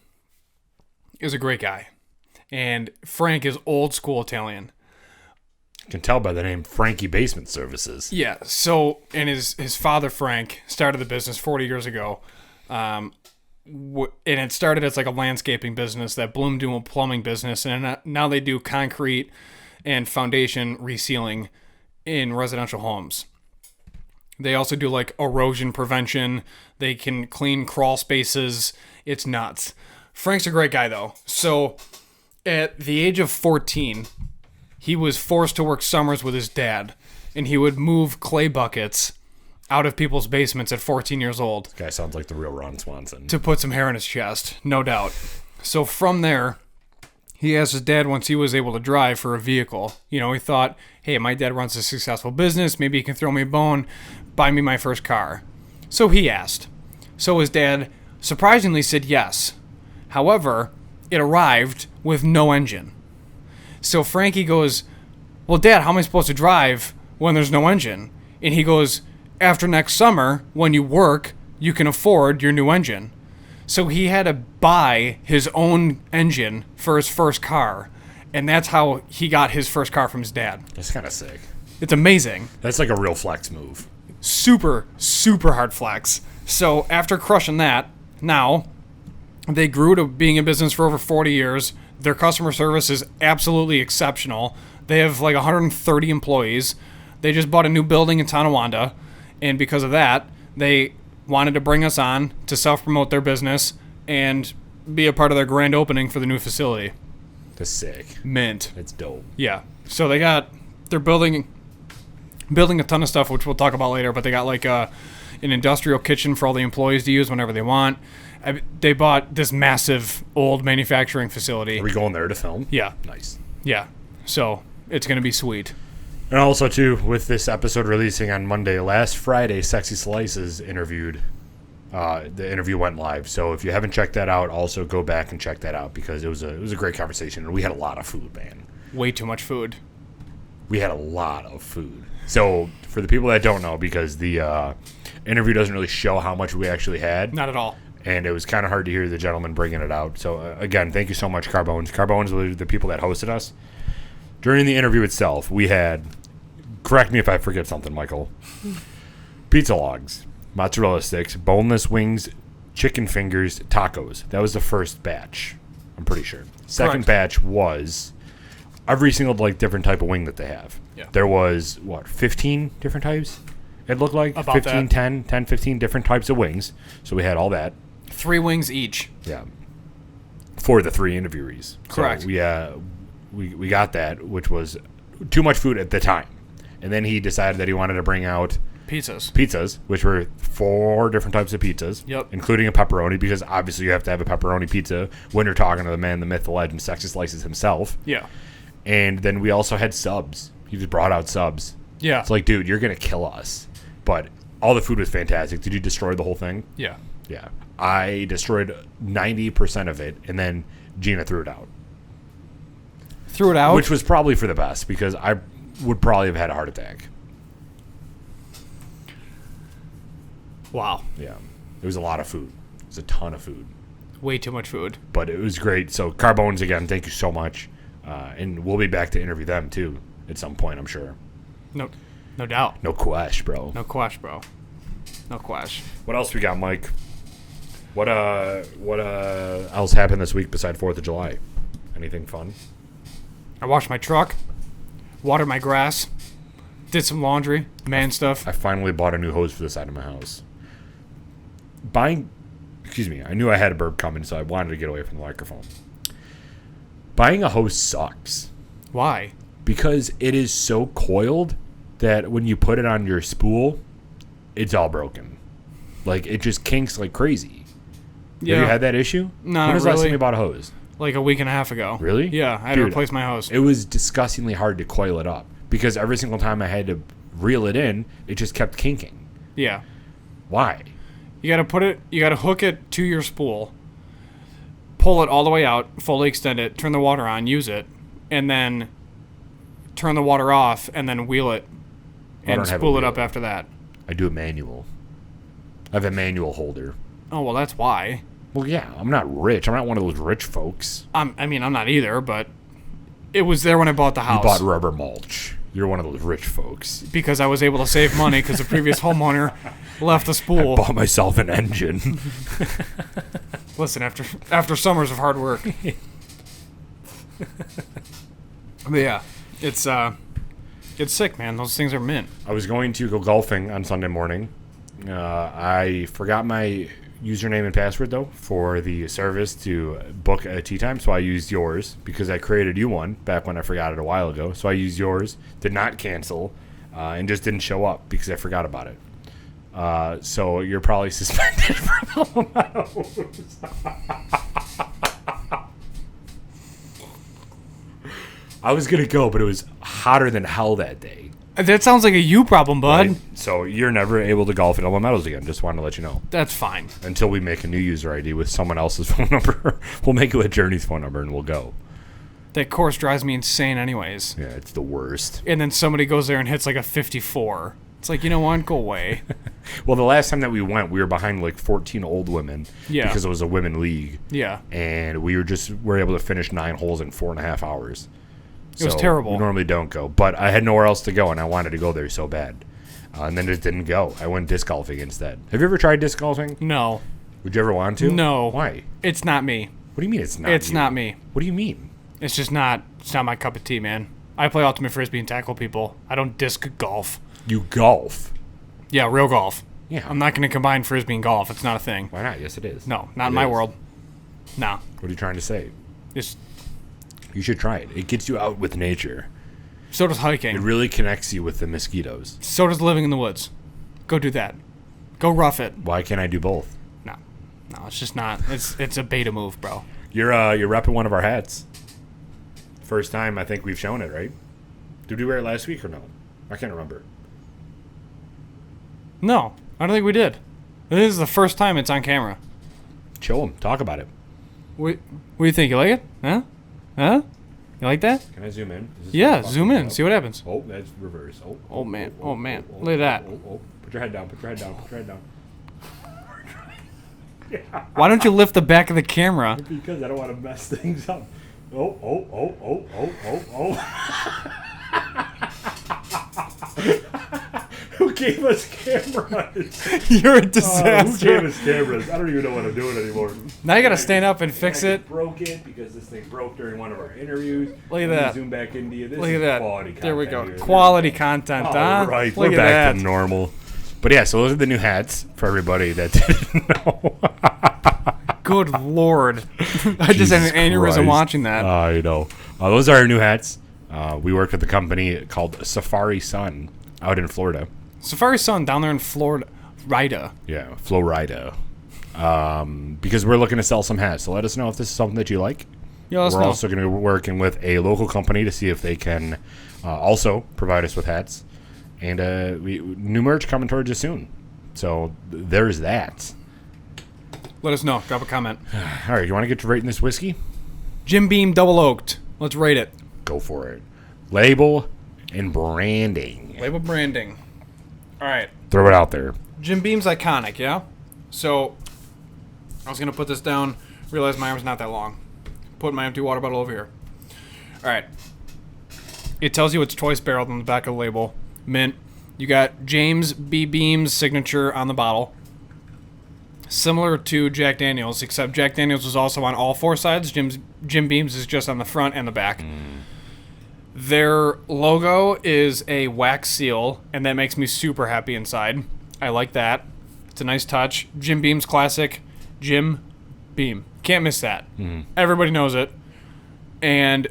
is a great guy. And Frank is old school Italian. You can tell by the name Frankie Basement Services. Yeah. So, and his father, Frank, started the business 40 years ago. And it started as like a landscaping business that bloomed into a plumbing business. And now they do concrete and foundation resealing in residential homes. They also do like erosion prevention. They can clean crawl spaces. It's nuts. Frank's a great guy though. So at the age of 14, he was forced to work summers with his dad, and he would move clay buckets out of people's basements at 14 years old. This guy sounds like the real Ron Swanson. To put some hair in his chest, no doubt. So from there, he asked his dad once he was able to drive for a vehicle. You know, he thought, hey, my dad runs a successful business. Maybe he can throw me a bone, buy me my first car. So he asked. So his dad surprisingly said yes. However, it arrived with no engine. So Frankie goes, well, Dad, how am I supposed to drive when there's no engine? And he goes, after next summer, when you work, you can afford your new engine. So he had to buy his own engine for his first car. And that's how he got his first car from his dad. That's kind of sick. It's amazing. That's like a real flex move. Super, super hard flex. So after crushing that, now they grew to being in business for over 40 years. Their customer service is absolutely exceptional. They have like 130 employees. They just bought a new building in Tonawanda. And because of that, they wanted to bring us on to self-promote their business and be a part of their grand opening for the new facility. That's sick. Mint. It's dope. Yeah. So they're building a ton of stuff, which we'll talk about later, but they got like an industrial kitchen for all the employees to use whenever they want. They bought this massive old manufacturing facility. Are we going there to film? Yeah. Nice. Yeah. So it's going to be sweet. And also, too, with this episode releasing on Monday, last Friday, Sexy Slices interviewed. The interview went live. So if you haven't checked that out, also go back and check that out because it was a great conversation. And we had a lot of food, man. Way too much food. We had a lot of food. So for the people that don't know, because the interview doesn't really show how much we actually had. Not at all. And it was kind of hard to hear the gentleman bringing it out. So, again, thank you so much, Carbones. Carbones were the people that hosted us. During the interview itself, we had, correct me if I forget something, Michael, pizza logs, mozzarella sticks, boneless wings, chicken fingers, tacos. That was the first batch, I'm pretty sure. Second batch was every single different type of wing that they have. Yeah. There was, 15 different types? It looked like about 15, 10, 15 different types of wings. So we had all that. 3 wings each. Yeah. For the 3 interviewees. Correct. So we got that, which was too much food at the time. And then he decided that he wanted to bring out pizzas, which were 4 different types of pizzas. Yep. Including a pepperoni, because obviously you have to have a pepperoni pizza when you're talking to the man, the myth, the legend, Sexy Slices himself. Yeah. And then we also had subs. He just brought out subs. Yeah. It's like, dude, you're going to kill us. But all the food was fantastic. Did you destroy the whole thing? Yeah. Yeah. I destroyed 90% of it, and then Gina threw it out. Threw it out? Which was probably for the best, because I would probably have had a heart attack. Wow. Yeah. It was a lot of food. It was a ton of food. Way too much food. But it was great. So, Carbones, again, thank you so much. And we'll be back to interview them, too, at some point, I'm sure. No doubt. No question, bro. No question, bro. No question. What else we got, Mike? What else happened this week besides 4th of July? Anything fun? I washed my truck, watered my grass, did some laundry, man stuff. I finally bought a new hose for the side of my house. I knew I had a burp coming, so I wanted to get away from the microphone. Buying a hose sucks Why? because it is so coiled that when you put it on your spool, it's all broken. Like, it just kinks like crazy. Yeah. Have you had that issue? Not When was the last really. time you bought a hose? Like a week and a half ago. Really? Yeah, I had to Dude, replace my hose. It was disgustingly hard to coil it up because every single time I had to reel it in, it just kept kinking. Yeah. Why? You gotta hook it to your spool, pull it all the way out, fully extend it, turn the water on, use it, and then turn the water off, and then wheel it, and don't have a spool it wheel. up after that. I do a manual. I have a manual holder. Oh, well, that's why. Well, yeah, I'm not rich. I'm not one of those rich folks. I'm not either, but it was there when I bought the You house. bought rubber mulch. You're one of those rich folks. Because I was able to save money because the previous homeowner left the spool. Bought myself an engine. Listen, after summers of hard work. But yeah, it's sick, man. Those things are mint. I was going to go golfing on Sunday morning. I forgot my username and password, though, for the service to book a tee time, so I used yours because I created you one back when I forgot it a while ago. So I used yours, did not cancel, and just didn't show up because I forgot about it. So you're probably suspended from Alamos. I was going to go, but it was hotter than hell that day. That sounds like a you problem, bud. Right? So you're never able to golf at Elmo Meadows again. Just wanted to let you know. That's fine. Until we make a new user ID with someone else's phone number. We'll make it with Journey's phone number and we'll go. That course drives me insane anyways. Yeah, it's the worst. And then somebody goes there and hits like a 54. It's like, you know what? Go away. Well, the last time that we went, we were behind like 14 old women. Yeah. Because it was a women league. Yeah. And we were able to finish 9 holes in 4.5 hours. It was terrible. We normally don't go. But I had nowhere else to go and I wanted to go there so bad. And then just didn't go. I went disc golfing instead. Have you ever tried disc golfing? No. Would you ever want to? No. Why? It's not me. What do you mean it's not It's you? not me. What do you mean? It's not my cup of tea, man. I play ultimate frisbee and tackle people. I don't disc golf. You golf. Yeah, real golf. Yeah. I'm not going to combine frisbee and golf. It's not a thing. Why not? Yes, it is. No, not in It my is. world. No. What are you trying to say? It's, You should try it. It gets you out with nature. so does It hiking. really connects you with the mosquitoes. So does living in the woods. Go do that. Go rough it. Why can't I do both? No, it's just not. It's a beta move, bro. You're repping one of our hats. First time I think we've shown it, right? Did we wear it last week or no? I can't remember. No, I don't think we did. This is the first time it's on camera. Show them. Talk about it. What do you think? You like it? Huh? Huh? You like that? Can I zoom in? Is this Yeah, fucking zoom in. up? See what happens. Oh, that's reverse. Oh, man. Oh, man. Look at that. Put your head down. Put your head down. Put your head down. Why don't you lift the back of the camera? Because I don't want to mess things up. Who gave us cameras? You're a Who disaster. gave us cameras? I don't even know what I'm doing anymore. Now you gotta stand up and fix I it. broke it because this thing broke during one of our interviews. Look at Let me that. Zoom back into you. This Look at is that. quality There we go. content here. Quality content, huh? All right, Look we're at back that. to normal. But yeah, so those are the new hats for everybody that didn't know. Good lord. I just had an Jesus aneurysm Christ. watching that. I know. Those are our new hats. We work with a company called Safari Sun out in Florida. Safari Sun down there in Florida. Rida. Yeah, Florida. Because we're looking to sell some hats. So let us know if this is something that you like. Yeah, let us We're know. also going to be working with a local company to see if they can also provide us with hats. And new merch coming towards us soon. So there's that. Let us know. Drop a comment. All right, you want to get to rating this whiskey? Jim Beam Double Oaked. Let's rate it. Go for it. Label and branding. Label branding. All right. Throw it out there. Jim Beam's iconic, yeah? So, I was going to put this down, realized my arm's not that long. Put my empty water bottle over here. All right. It tells you it's twice barreled on the back of the label. Mint. You got James B. Beam's signature on the bottle. Similar to Jack Daniels, except Jack Daniels was also on all four sides. Jim Beam's is just on the front and the back. Their logo is a wax seal, and that makes me super happy inside. I like that. It's a nice touch. Jim Beam's classic. Jim Beam. Can't miss that. Everybody knows it. And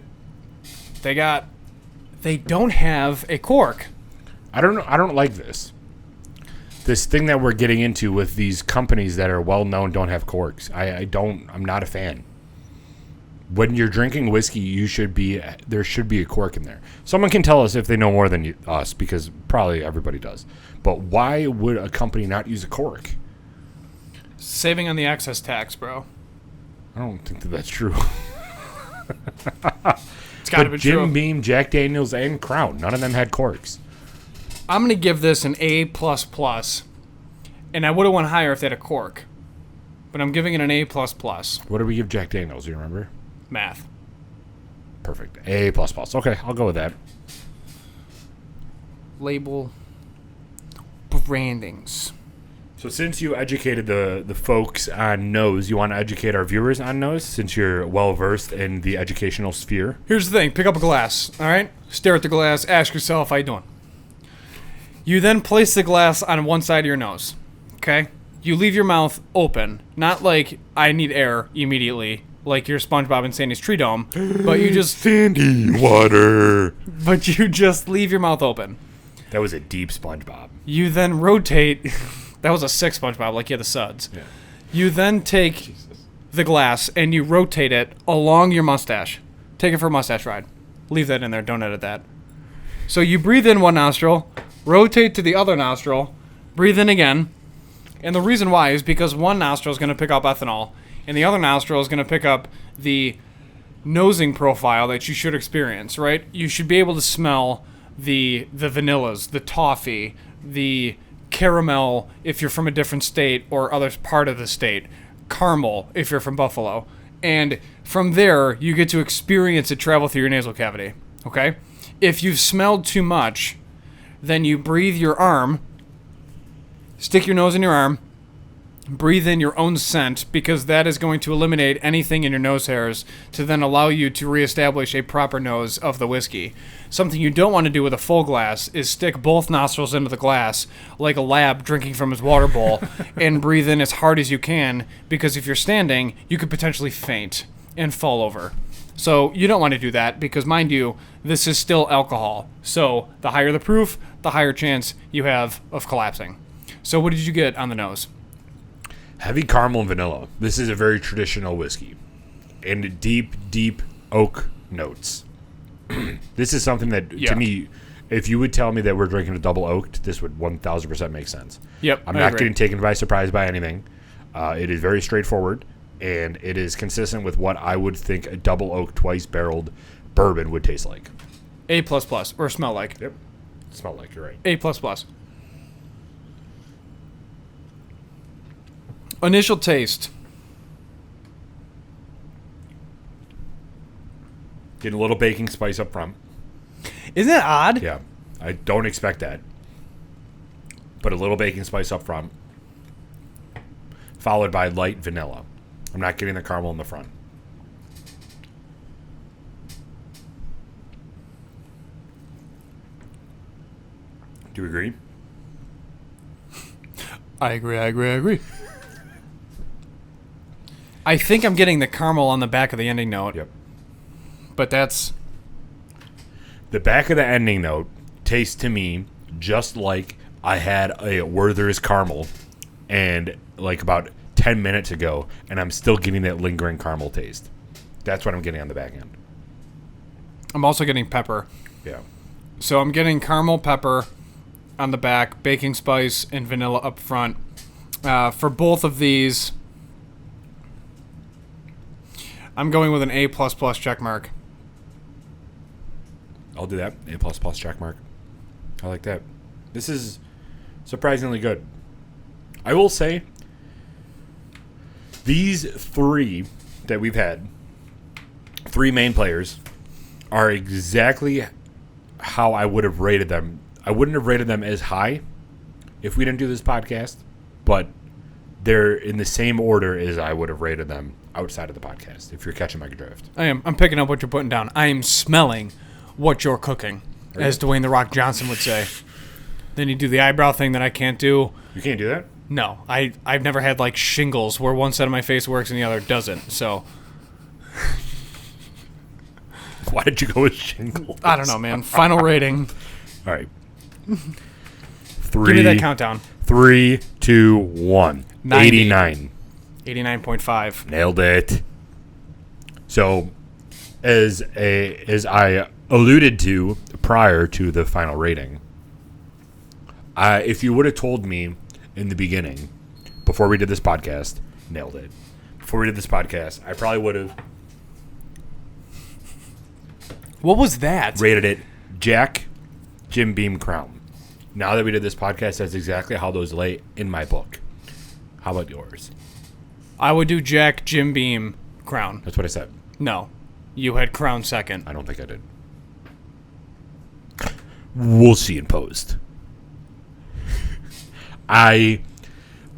they don't have a cork. I don't like this. This thing that we're getting into with these companies that are well known don't have corks. I'm not a fan. When you're drinking whiskey, there should be a cork in there. Someone can tell us if they know more than us, because probably everybody does. But why would a company not use a cork? Saving on the excess tax, bro. I don't think that's true. It's gotta be Jim true. Beam, Jack Daniels, and Crown, none of them had corks. I'm gonna give this an A++, and I would have went higher if they had a cork, but I'm giving it an A++. What did we give Jack Daniels? Do you remember? Math. Perfect. A++. Okay, I'll go with that. Label. Brandings. So since you educated the folks on nose, you want to educate our viewers on nose, since you're well versed in the educational sphere? Here's the thing. Pick up a glass, all right? Stare at the glass. Ask yourself, how you doing? You then place the glass on one side of your nose, okay? You leave your mouth open. Not like I need air immediately, like your SpongeBob and Sandy's Tree Dome, but you just Sandy water. but you just leave your mouth open. That was a deep SpongeBob. You then rotate. That was a sick SpongeBob, like you had the suds. Yeah. You then take the glass and you rotate it along your mustache. Take it for a mustache ride. Leave that in there. Don't edit that. So you breathe in one nostril, rotate to the other nostril, breathe in again. And the reason why is because one nostril is going to pick up ethanol, and the other nostril is going to pick up the nosing profile that you should experience, right? You should be able to smell the vanillas, the toffee, the caramel if you're from a different state or other part of the state, caramel if you're from Buffalo. And from there, you get to experience it travel through your nasal cavity, okay? If you've smelled too much, then you breathe your arm, stick your nose in your arm, breathe in your own scent, because that is going to eliminate anything in your nose hairs to then allow you to reestablish a proper nose of the whiskey. Something you don't want to do with a full glass is stick both nostrils into the glass like a lab drinking from his water bowl and breathe in as hard as you can, because if you're standing, you could potentially faint and fall over. So you don't want to do that, because mind you, this is still alcohol. So the higher the proof, the higher chance you have of collapsing. So what did you get on the nose? Heavy caramel and vanilla. This is a very traditional whiskey. And deep, deep oak notes. This is something that, to me, if you would tell me that we're drinking a double oaked, this would 1,000% make sense. Yep, I'm I not agree. getting taken by surprise by anything. It is very straightforward, and it is consistent with what I would think a double oak twice barreled bourbon would taste like. A++, or smell like. Yep. Smell like, you're right. A++. Initial taste. Getting a little baking spice up front. Isn't that odd? Yeah. I don't expect that. But a little baking spice up front. Followed by light vanilla. I'm not getting the caramel in the front. Do you agree? I agree. I think I'm getting the caramel on the back of the ending note. Yep. But that's... The back of the ending note tastes to me just like I had a Werther's caramel and like about 10 minutes ago, and I'm still getting that lingering caramel taste. That's what I'm getting on the back end. I'm also getting pepper. Yeah. So I'm getting caramel, pepper on the back, baking spice, and vanilla up front. For both of these, I'm going with an A++ check mark. I'll do that. A++ check mark. I like that. This is surprisingly good. I will say, these three that we've had, three main players, are exactly how I would have rated them. I wouldn't have rated them as high if we didn't do this podcast, but they're in the same order as I would have rated them outside of the podcast, if you're catching my drift. I am. I'm picking up what you're putting down. I am smelling what you're cooking, as Dwayne The Rock Johnson would say. Then you do the eyebrow thing that I can't do. You can't do that? No, I've never had like shingles where one side of my face works and the other doesn't. So Why did you go with shingles? I don't know, man. Final rating. All right. Give me that countdown. 3, 2, 1. 90. 89. 89.5. Nailed it. So, as I alluded to prior to the final rating, if you would have told me in the beginning, before we did this podcast, nailed it. Before we did this podcast, I probably would have What was that? rated it Jack, Jim Beam, Crown. Now that we did this podcast, that's exactly how those lay in my book. How about yours? I would do Jack, Jim Beam, Crown. That's what I said. No. You had Crown second. I don't think I did. We'll see in post.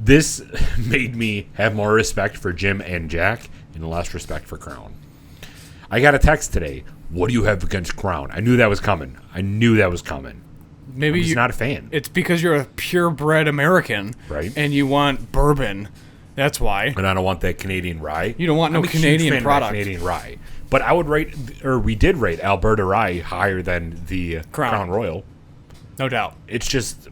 This made me have more respect for Jim and Jack and less respect for Crown. I got a text today. What do you have against Crown? I knew that was coming. Maybe I'm just you, not a fan. it's because you're a purebred American, Right. And you want bourbon. That's why. And I don't want that Canadian rye. You don't want no I'm a huge Canadian fan of that product. Canadian rye. But I would rate, or we did rate Alberta rye higher than the Crown Royal. No doubt. It's just,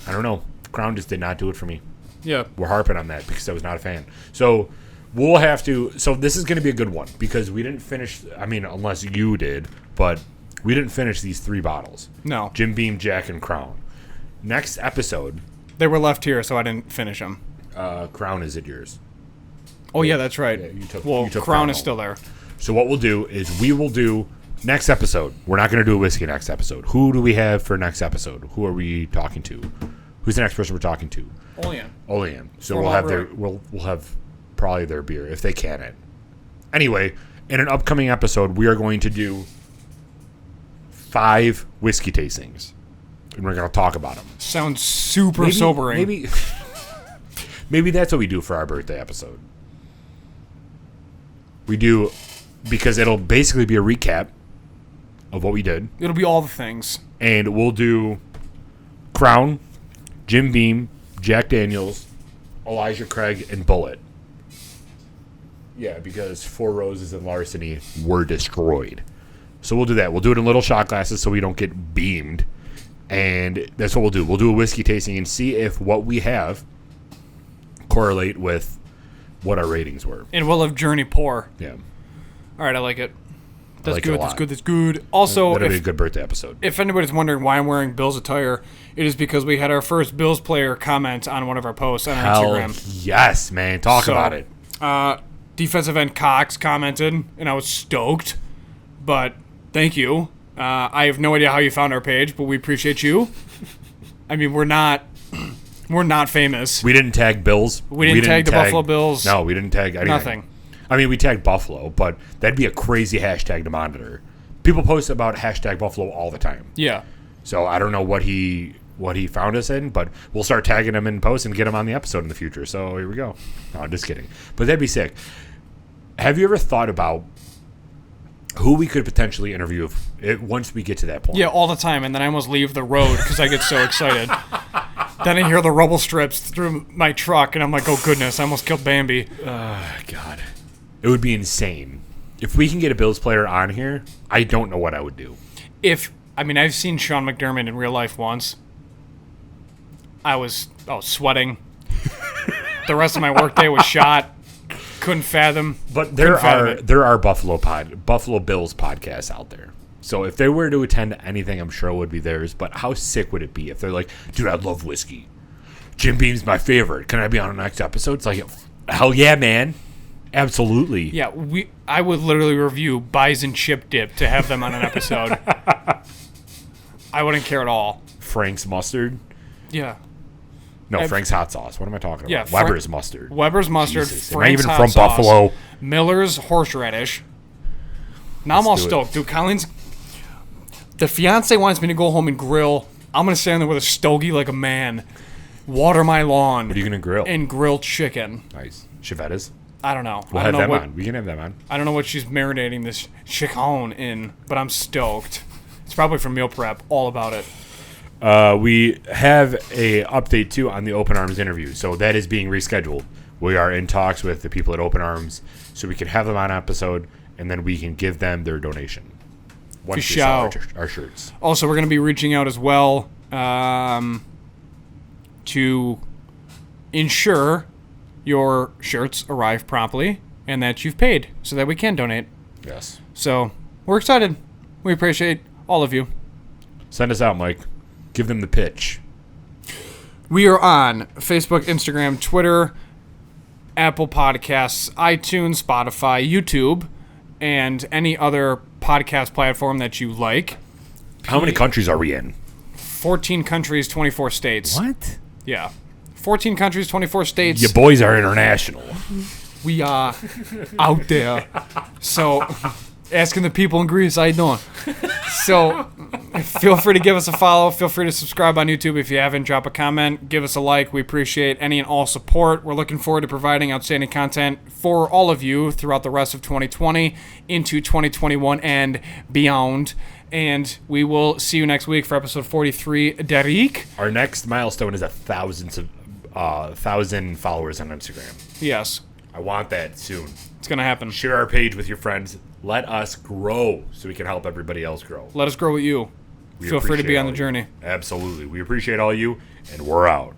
I don't know. Crown just did not do it for me. Yeah. We're harping on that because I was not a fan. So we'll have to. So this is going to be a good one because we didn't finish. I mean, unless you did, but we didn't finish these 3 bottles. No. Jim Beam, Jack, and Crown. Next episode, They were left here, so I didn't finish them. Crown is at yours. Oh, yeah, that's right. Yeah, you took Crown Crown is home. still there. So what we'll do is we will do next episode. We're not going to do a whiskey next episode. Who do we have for next episode? Who are we talking to? Who's the next person we're talking to? Olean. So From we'll have Alberta. their we'll have probably their beer if they can it. Anyway, in an upcoming episode, we are going to do 5 whiskey tastings, and we're going to talk about them. Sounds super sobering. Maybe that's what we do for our birthday episode. We do because it'll basically be a recap of what we did, It'll be all the things. and we'll do Crown, Jim Beam, Jack Daniels, Elijah Craig, and Bullet. Yeah, because Four Roses and Larceny were destroyed. So we'll do that. We'll do it in little shot glasses so we don't get beamed. And that's what we'll do. We'll do a whiskey tasting and see if what we have correlate with what our ratings were. And we'll have Journey pour. Yeah. All right, I like it. That's like it a good. lot. That's good. That's good. Also, That'll be a if, good birthday episode. if anybody's wondering why I'm wearing Bills attire, it is because we had our first Bills player comment on one of our posts on our Hell Instagram. yes, man. Talk So, about it. Defensive end Cox commented, and I was stoked. But thank you. I have no idea how you found our page, but we appreciate you. I mean, we're not famous. We didn't tag Bills. We didn't tag the Buffalo Bills. No, we didn't tag anything. Nothing. I mean, we tagged Buffalo, but that'd be a crazy hashtag to monitor. People post about hashtag Buffalo all the time. Yeah. So I don't know what he found us in, but we'll start tagging him in posts and get him on the episode in the future. So here we go. No, I'm just kidding. But that'd be sick. Have you ever thought about who we could potentially interview once we get to that point? Yeah, all the time, and then I almost leave the road because I get so excited. Then I hear the rubble strips through my truck, and I'm like, oh, goodness, I almost killed Bambi. God. It would be insane. If we can get a Bills player on here, I don't know what I would do. I've seen Sean McDermott in real life once. I was sweating. The rest of my workday was shot. Couldn't fathom. But Couldn't fathom it. there are Buffalo Bills podcasts out there. So if they were to attend anything, I'm sure it would be theirs. But how sick would it be if they're like, dude, I love whiskey. Jim Beam's my favorite. Can I be on the next episode? It's like, hell yeah, man. Absolutely. Yeah, I would literally review Bison Chip Dip to have them on an episode. I wouldn't care at all. Frank's mustard. Yeah. No, Frank's hot sauce. What am I talking about? Yeah, Weber's mustard. Weber's mustard, Jesus. Am I Frank's even hot from sauce, Buffalo? Miller's horseradish. Now I'm all do it. stoked. Dude, Colleen's... The fiance wants me to go home and grill. I'm going to stand there with a stogie like a man, water my lawn, What are you going to grill? and grill chicken. Nice. Chevettas. I don't know. We'll I have don't know them on. We can have them on. I don't know what she's marinating this chicken in, but I'm stoked. It's probably from meal prep. All about it. We have a update too on the Open Arms interview, so that is being rescheduled. We are in talks with the people at Open Arms, so we can have them on an episode, and then we can give them their donation once we sell our shirts. Also, we're going to be reaching out as well to ensure your shirts arrive promptly and that you've paid so that we can donate. Yes. So we're excited. We appreciate all of you. Send us out, Mike. Give them the pitch. We are on Facebook, Instagram, Twitter, Apple Podcasts, iTunes, Spotify, YouTube, and any other podcast platform that you like. How many countries are we in? 14 countries, 24 states. What? Yeah. 14 countries, 24 states. You boys are international. We are out there. So, asking the people in Greece, how you doing? So, feel free to give us a follow. Feel free to subscribe on YouTube if you haven't. Drop a comment. Give us a like. We appreciate any and all support. We're looking forward to providing outstanding content for all of you throughout the rest of 2020 into 2021 and beyond. And we will see you next week for episode 43. Derek. Our next milestone is 1,000 followers on Instagram. Yes. I want that soon. It's going to happen. Share our page with your friends. Let us grow so we can help everybody else grow. Let us grow with you. Feel free to be on the journey. Absolutely. We appreciate all you, and we're out.